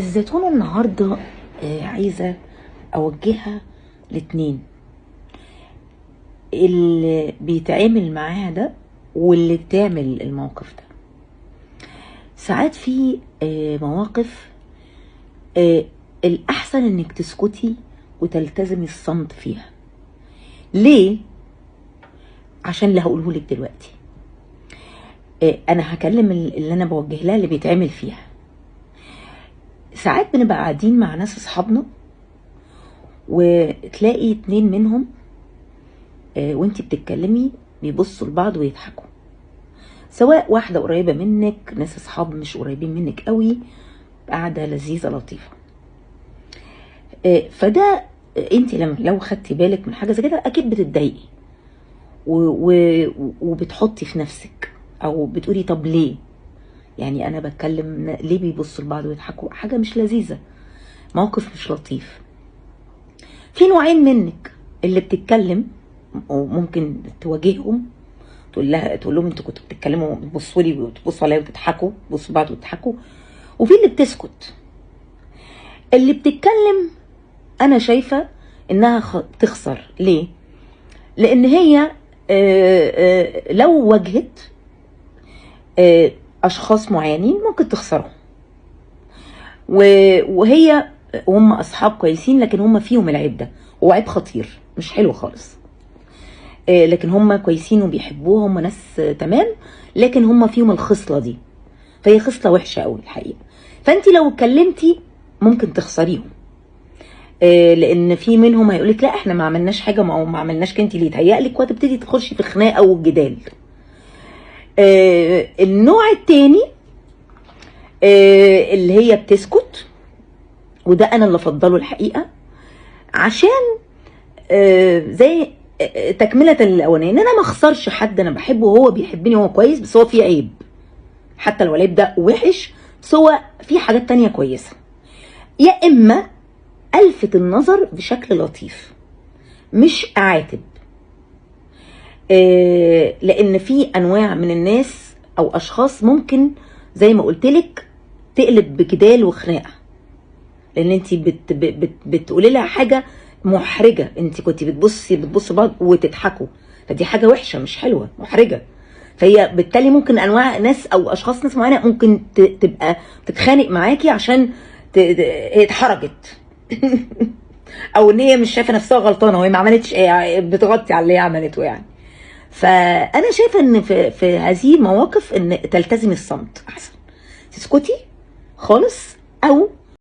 الزيتونة النهاردة عايزة أوجهها لاتنين، اللي بيتعامل معاها ده واللي بتعمل الموقف ده. ساعات في مواقف الأحسن إنك تسكتي وتلتزمي الصمت فيها. ليه؟ عشان اللي هقوله لك دلوقتي. أنا هكلم اللي أنا بوجه لها اللي بيتعمل فيها. ساعات بنبقى قاعدين مع ناس اصحابنا وتلاقي اتنين منهم وانتي بتتكلمي بيبصوا لبعض ويضحكوا، سواء واحدة قريبة منك، ناس اصحاب مش قريبين منك قوي، قاعدة لذيذة لطيفة. فده انتي لو خدتي بالك من حاجة زي كده اكيد بتتضايقي وبتحطي في نفسك او بتقولي طب ليه؟ يعني انا بتكلم ليه بيبصوا لبعض ويضحكوا؟ حاجه مش لذيذه، موقف مش لطيف. في نوعين منك، اللي بتتكلم وممكن تواجههم، تقول لهم انتوا كنتوا بتتكلموا بتبصوا لي وتبصوا عليا وتضحكوا، بصوا لبعض وتضحكوا. وفي اللي بتسكت. اللي بتتكلم انا شايفه انها تخسر. ليه؟ لان هي لو واجهت اشخاص معينين ممكن تخسرهم، وهم اصحاب كويسين لكن هم فيهم العيب ده، هو عيب خطير مش حلو خالص. لكن هم كويسين وبيحبوه، هم ناس تمام، لكن هم فيهم الخصله دي، فهي خصله وحشه قوي الحقيقه. فانت لو اتكلمتي ممكن تخسريهم، لان في منهم هيقولك لا احنا ما عملناش حاجه، ما عملناش، انت اللي يتهيألك، وهتبتدي تخشي في خناقه وجدال. النوع التاني اللي هي بتسكت، وده انا اللي افضله الحقيقه، عشان زي تكمله الاولانيه، ان انا ما اخسرش حد انا بحبه وهو بيحبني وهو كويس، بس هو فيه عيب، حتى لو العيب ده وحش بس هو في حاجات تانية كويسه. يا اما الفت النظر بشكل لطيف مش اعاتب، لان في انواع من الناس او اشخاص ممكن زي ما قلتلك تقلب بجدال وخناقه، لان انت بتقولي لها حاجه محرجه، انت كنت بتبصوا بعض وتضحكوا، فدي حاجه وحشه مش حلوه، محرجه. فهي بالتالي ممكن انواع ناس او اشخاص، ناس معينه ممكن تبقى تتخانق معاكي عشان هي اتحرجت او ان هي مش شايفه نفسها غلطانه وهي ما عملتش بتغطي على اللي هي عملته يعني. فانا شايفه ان في هذه المواقف ان تلتزمي الصمت احسن، تسكتي خالص او